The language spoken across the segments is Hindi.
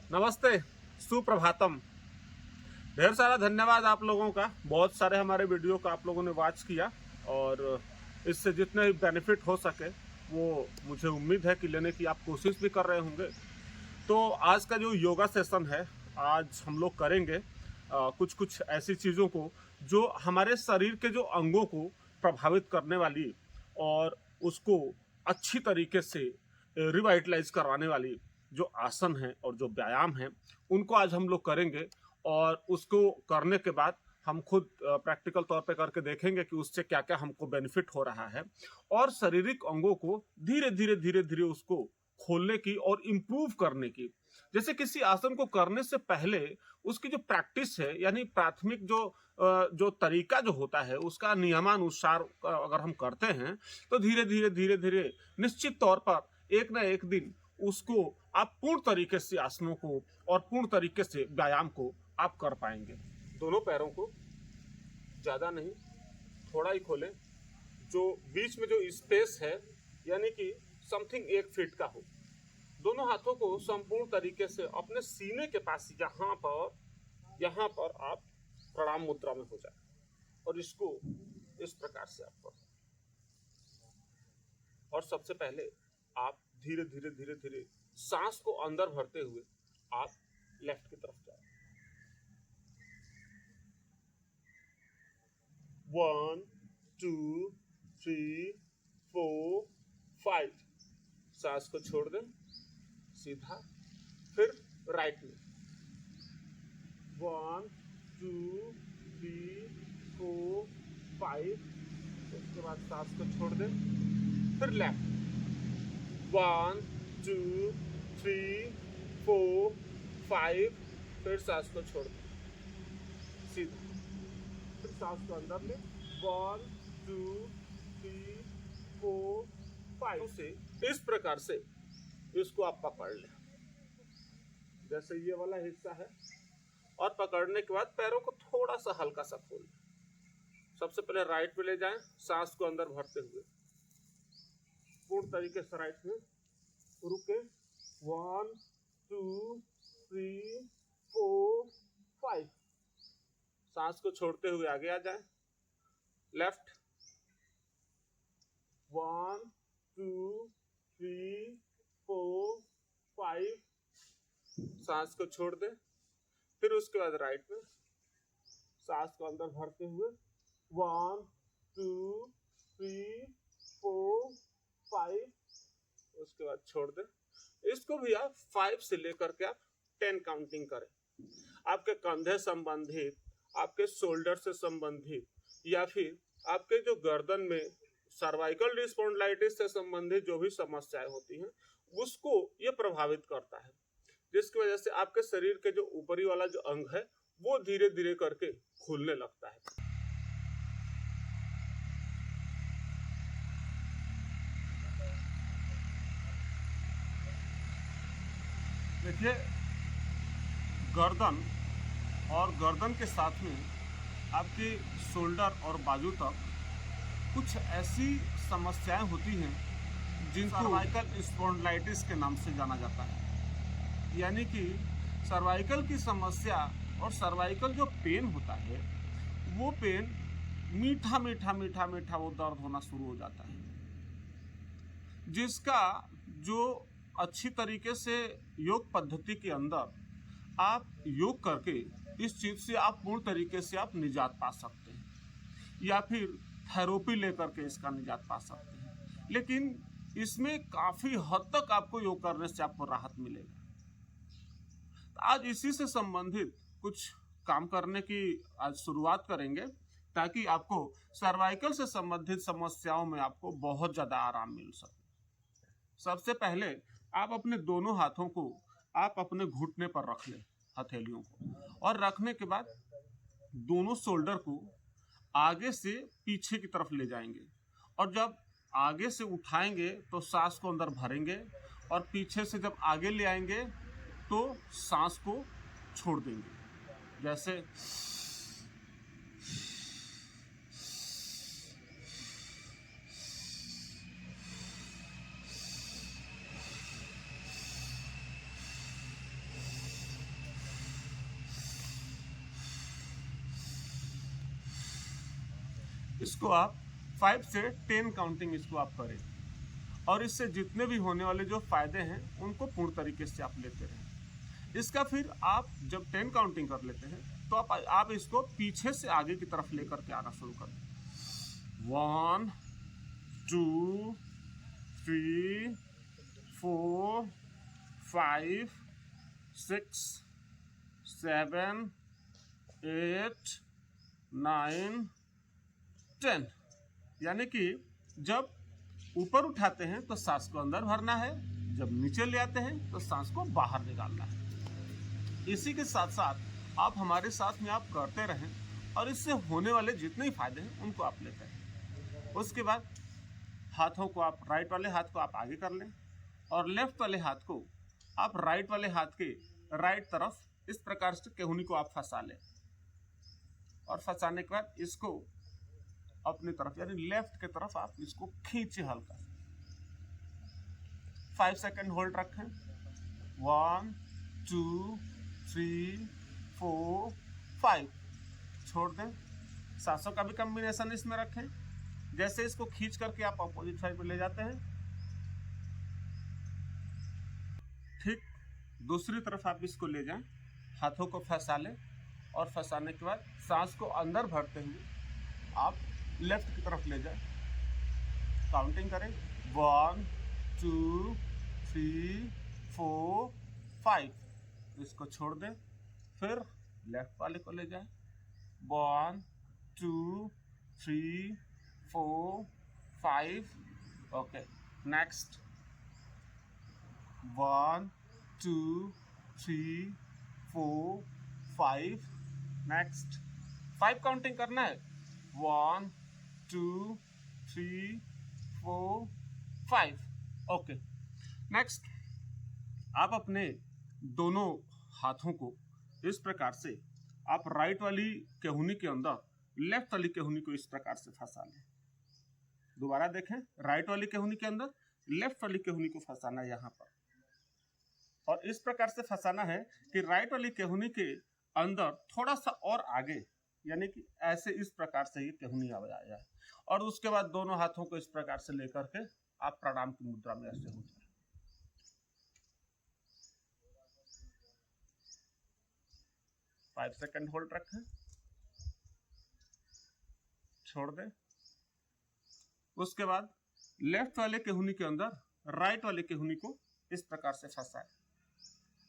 नमस्ते, सुप्रभातम। ढेर सारा धन्यवाद आप लोगों का। बहुत सारे हमारे वीडियो का आप लोगों ने वॉच किया और इससे जितने भी बेनिफिट हो सके वो मुझे उम्मीद है कि लेने की आप कोशिश भी कर रहे होंगे। तो आज का जो योगा सेशन है, आज हम लोग करेंगे कुछ कुछ ऐसी चीज़ों को जो हमारे शरीर के जो अंगों को प्रभावित करने वाली और उसको अच्छी तरीके से रिवाइटलाइज करवाने वाली जो आसन हैं और जो व्यायाम हैं, उनको आज हम लोग करेंगे। और उसको करने के बाद हम खुद प्रैक्टिकल तौर पे करके देखेंगे कि उससे क्या क्या हमको बेनिफिट हो रहा है और शारीरिक अंगों को धीरे धीरे उसको खोलने की और इम्प्रूव करने की। जैसे किसी आसन को करने से पहले उसकी जो प्रैक्टिस है, यानी प्राथमिक जो तरीका जो होता है उसका नियमानुसार अगर हम करते हैं तो धीरे धीरे निश्चित तौर पर एक ना एक दिन उसको आप पूर्ण तरीके से आसनों को और पूर्ण तरीके से व्यायाम को आप कर पाएंगे। दोनों पैरों को ज़्यादा नहीं, थोड़ा ही खोलें। जो बीच में जो स्पेस है, यानी कि समथिंग 1 फीट का हो। दोनों हाथों को संपूर्ण तरीके से अपने सीने के पास यहाँ पर आप प्रणाम मुद्रा में हो जाए और इसको इस प्रकार से आप करें। और सबसे पहले आप धीरे धीरे सांस को अंदर भरते हुए आप लेफ्ट की तरफ जाए। 1 2 3 4 5। सांस को छोड़ दें सीधा, फिर राइट में 1 2 3 4 5। उसके बाद सांस को छोड़ दें, फिर लेफ्ट 1 2 3 4 5। फिर सांस को छोड़ दें सीधा, फिर सांस को अंदर लें 1 2 3 4 5 से इस प्रकार से इसको आप पकड़ लें, जैसे ये वाला हिस्सा है। और पकड़ने के बाद पैरों को थोड़ा सा हल्का सा खोल लें। सबसे पहले राइट पे ले जाएं, सांस को अंदर भरते हुए पूर्ण तरीके से राइट में रुके 1 2 3 4 5। सांस को छोड़ते हुए आगे आ जाएं, लेफ्ट 1 2 3 4 5। सांस को छोड़ दें, फिर उसके बाद राइट में सांस को अंदर भरते हुए 1 2 3 4 5। उसके बाद छोड़ दें। इसको भी आप 5 से लेकर के आप 10 काउंटिंग करें। आपके कंधे संबंधित, आपके शोल्डर से संबंधित, या फिर आपके जो गर्दन में सर्वाइकल स्पॉन्डिलाइटिस से संबंधित जो भी समस्याएं होती हैं उसको ये प्रभावित करता है, जिसकी वजह से आपके शरीर के जो ऊपरी वाला जो अंग है वो धीरे धीरे करके खुलने लगता है। देखिए, गर्दन और गर्दन के साथ में आपके शोल्डर और बाजू तक कुछ ऐसी समस्याएं होती हैं जिनको सर्वाइकल स्पॉन्डिलाइटिस के नाम से जाना जाता है। यानी कि सर्वाइकल की समस्या और सर्वाइकल जो पेन होता है वो पेन मीठा वो दर्द होना शुरू हो जाता है, जिसका जो अच्छी तरीके से योग पद्धति के अंदर आप योग करके इस चीज़ से आप पूर्ण तरीके से आप निजात पा सकते हैं, या फिर थेरेपी लेकर के इसका निजात पा सकते हैं। लेकिन इसमें काफ़ी हद तक आपको योग करने से आपको राहत मिलेगा। तो आज इसी से संबंधित कुछ काम करने की आज शुरुआत करेंगे, ताकि आपको सर्वाइकल से संबंधित समस्याओं में आपको बहुत ज़्यादा आराम मिल सके। सबसे पहले आप अपने दोनों हाथों को आप अपने घुटने पर रख लें, हथेलियों को, और रखने के बाद दोनों शोल्डर को आगे से पीछे की तरफ ले जाएंगे। और जब आगे से उठाएंगे तो सांस को अंदर भरेंगे, और पीछे से जब आगे ले आएंगे तो सांस को छोड़ देंगे। जैसे इसको आप 5 से 10 काउंटिंग इसको आप करें, और इससे जितने भी होने वाले जो फायदे हैं उनको पूर्ण तरीके से आप लेते रहें। इसका फिर आप जब 10 काउंटिंग कर लेते हैं तो आप इसको पीछे से आगे की तरफ लेकर के आना शुरू कर दें। 1 2 3 4 5 6 7 8 9 10। यानी कि जब ऊपर उठाते हैं तो सांस को अंदर भरना है, जब नीचे ले आते हैं तो सांस को बाहर निकालना है। इसी के साथ साथ आप हमारे साथ में आप करते रहें, और इससे होने वाले जितने ही फायदे हैं उनको आप लेते हैं। उसके बाद हाथों को आप राइट वाले हाथ को आप आगे कर लें, और लेफ्ट वाले हाथ को आप राइट वाले हाथ के राइट तरफ इस प्रकार से केहूनी को आप फंसा लें, और फंसाने के बाद इसको अपनी तरफ यानी लेफ्ट की तरफ आप इसको खींचे हल्का। 5 सेकंड होल्ड रखें। 1 2 3 4 5, छोड़ दें। सांसों का भी कॉम्बिनेशन इसमें रखें। जैसे इसको खींच करके आप अपोजिट साइड पे ले जाते हैं, ठीक दूसरी तरफ आप इसको ले जाएं, हाथों को फंसा लें, और फंसाने के बाद सांस को अंदर भरते हुए आप लेफ्ट की तरफ ले जाएं। काउंटिंग करें 1 2 3 4 5, इसको छोड़ दें। फिर लेफ्ट वाले को ले जाएं। 1 2 3 4 5, ओके। नेक्स्ट 1 2 3 4 5, नेक्स्ट 5 काउंटिंग करना है। 1 2 3 4 5, ओके। नेक्स्ट आप अपने दोनों हाथों को इस प्रकार से आप राइट वाली केहूनी के अंदर लेफ्ट वाली केहूनी को इस प्रकार से फंसा लें। दोबारा देखें, राइट वाली केहूनी के अंदर लेफ्ट वाली केहूनी को फंसाना है यहाँ पर, और इस प्रकार से फंसाना है कि राइट वाली केहूनी के अंदर थोड़ा सा और आगे, यानी कि ऐसे इस प्रकार से ये केहूनी आ जाए, और उसके बाद दोनों हाथों को इस प्रकार से लेकर के आप प्रणाम की मुद्रा में ऐसे हो जाए। 5 सेकंड होल्ड रखें, छोड़ दें। उसके बाद लेफ्ट वाले केहूनी के अंदर राइट वाले केहूनी को इस प्रकार से फंसाएं।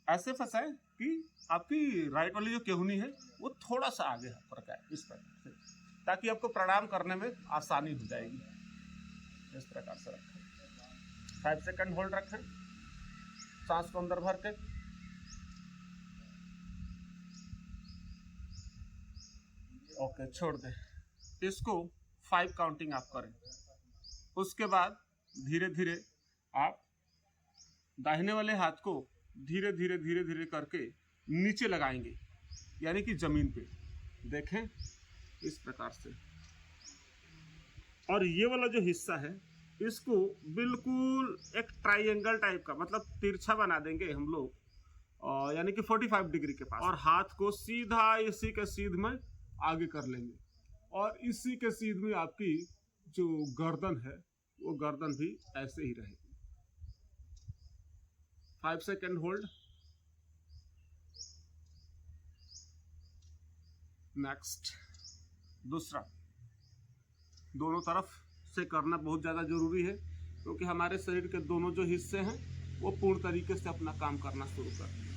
ऐसे फंसाएं कि आपकी राइट वाली जो केहूनी है वो थोड़ा सा आगे पर जाए, इस प्रकार से, ताकि आपको प्रणाम करने में आसानी हो जाएगी। इस प्रकार से रखें। 5 सेकंड होल्ड रखें, सांस को अंदर भर के। ओके, छोड़ दें। इसको 5 काउंटिंग आप करें। उसके बाद धीरे धीरे आप दाहिने वाले हाथ को धीरे धीरे धीरे धीरे करके नीचे लगाएंगे, यानी कि जमीन पे। देखें इस प्रकार से, और ये वाला जो हिस्सा है इसको बिल्कुल एक ट्राइंगल टाइप का, मतलब तिरछा बना देंगे हम लोग, यानी कि 45 डिग्री के पास, और हाथ को सीधा इसी के सीध में आगे कर लेंगे, और इसी के सीध में आपकी जो गर्दन है वो गर्दन भी ऐसे ही रहेगी। 5 सेकंड होल्ड। नेक्स्ट दूसरा, दोनों तरफ से करना बहुत ज़्यादा जरूरी है, क्योंकि हमारे शरीर के दोनों जो हिस्से हैं वो पूर्ण तरीके से अपना काम करना शुरू कर दें।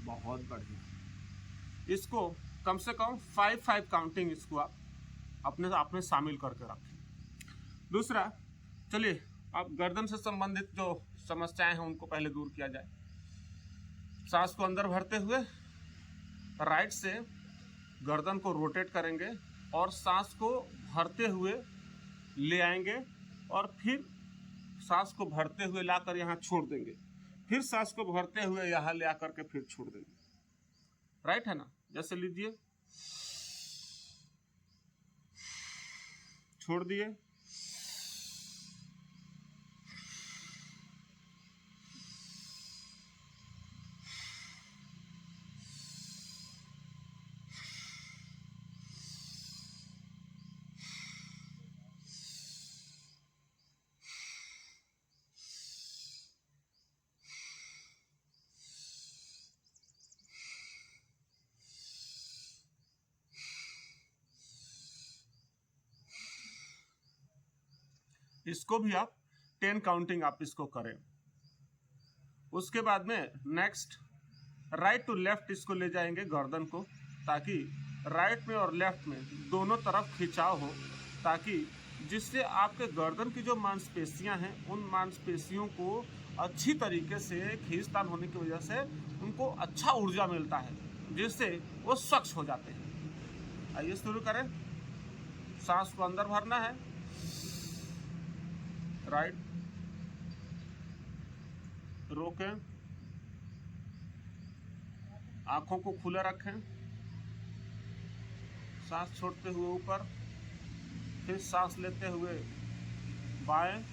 बहुत बढ़िया। इसको कम से कम 5 काउंटिंग इसको आप अपने शामिल करके रखें। दूसरा, चलिए आप गर्दन से संबंधित जो समस्याएं हैं उनको पहले दूर किया जाए। सांस को अंदर भरते हुए राइट से गर्दन को रोटेट करेंगे, और सांस को भरते हुए ले आएंगे, और फिर सांस को भरते हुए लाकर यहाँ छोड़ देंगे, फिर सांस को भरते हुए यहाँ ले आकर के फिर छोड़ देंगे। राइट है ना? जैसे लीजिए, छोड़ दिए, इसको भी आप 10 काउंटिंग आप इसको करें। उसके बाद में नेक्स्ट राइट टू लेफ्ट इसको ले जाएंगे गर्दन को, ताकि राइट में और लेफ्ट में दोनों तरफ खिंचाव हो, ताकि जिससे आपके गर्दन की जो मांसपेशियां हैं उन मांसपेशियों को अच्छी तरीके से खींचतान होने की वजह से उनको अच्छा ऊर्जा मिलता है, जिससे वो स्वच्छ हो जाते हैं। आइए शुरू करें। सांस को अंदर भरना है, राइट, रोकें, आंखों को खुला रखें, सांस छोड़ते हुए ऊपर, फिर सांस लेते हुए बाएं,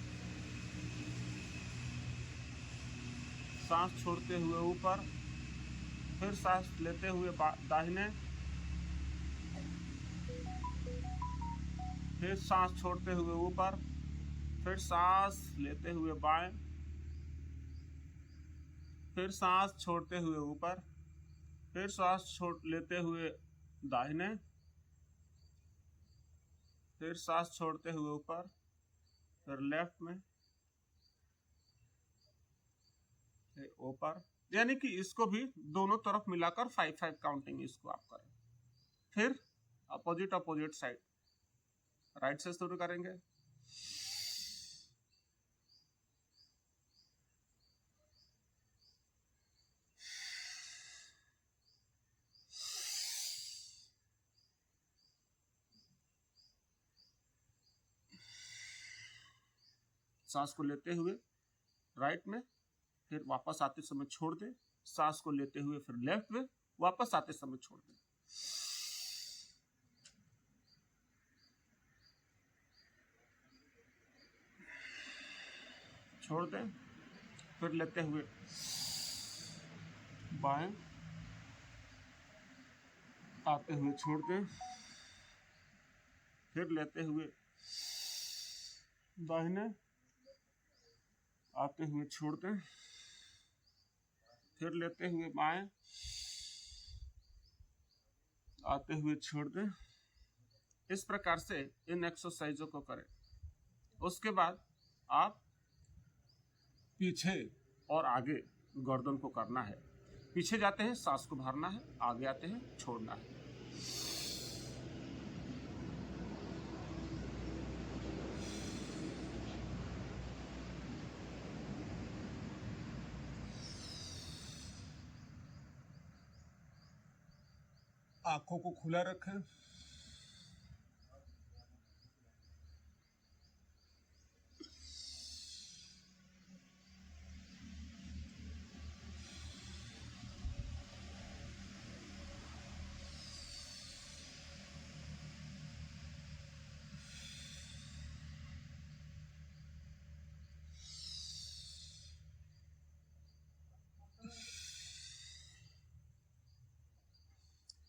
सांस छोड़ते हुए ऊपर, फिर सांस लेते हुए दाहिने, फिर सांस छोड़ते हुए ऊपर, फिर सांस लेते हुए बाएं, फिर सांस छोड़ते हुए ऊपर, फिर सांस लेते हुए दाहिने, फिर सांस छोड़ते हुए ऊपर, फिर लेफ्ट में, फिर ऊपर। यानी कि इसको भी दोनों तरफ मिलाकर 5-5 काउंटिंग इसको आप करें। फिर अपोजिट साइड, राइट से शुरू करेंगे। सांस को लेते हुए राइट में, फिर वापस आते समय छोड़ दें। सांस को लेते हुए फिर लेफ्ट में, वापस आते समय छोड़ दें। छोड़ दें, फिर लेते हुए बाएं, आते हुए छोड़ दें, फिर लेते हुए दाहिने, आते हुए छोड़ दें, फिर लेते हुए बाएं, आते हुए छोड़ दें। इस प्रकार से इन एक्सरसाइजों को करें। उसके बाद आप पीछे और आगे गर्दन को करना है। पीछे जाते हैं, सांस को भरना है, आगे आते हैं, छोड़ना है। आंखों को खुला रखें।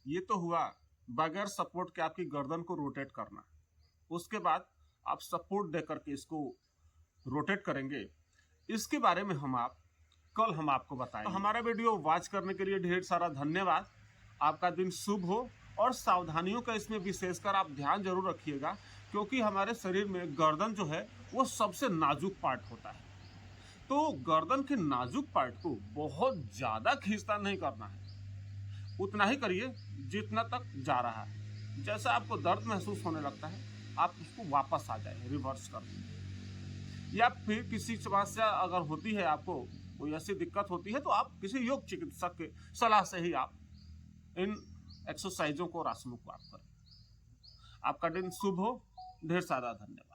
ये तो हुआ बगैर सपोर्ट के आपकी गर्दन को रोटेट करना। उसके बाद आप सपोर्ट देकर के इसको रोटेट करेंगे। इसके बारे में कल हम आपको बताएंगे। तो हमारा वीडियो वॉच करने के लिए ढेर सारा धन्यवाद। आपका दिन शुभ हो, और सावधानियों का इसमें विशेषकर आप ध्यान जरूर रखिएगा, क्योंकि हमारे शरीर में गर्दन जो है वो सबसे नाजुक पार्ट होता है। तो गर्दन के नाजुक पार्ट को बहुत ज़्यादा खींचता नहीं करना है, उतना ही करिए जितना तक जा रहा है। जैसा आपको दर्द महसूस होने लगता है आप उसको वापस आ जाए, रिवर्स कर दें। या फिर किसी समस्या अगर होती है, आपको कोई ऐसी दिक्कत होती है, तो आप किसी योग चिकित्सक के सलाह से ही आप इन एक्सरसाइजों को और आसनों को आप करें। आपका दिन शुभ हो। ढेर सारा धन्यवाद।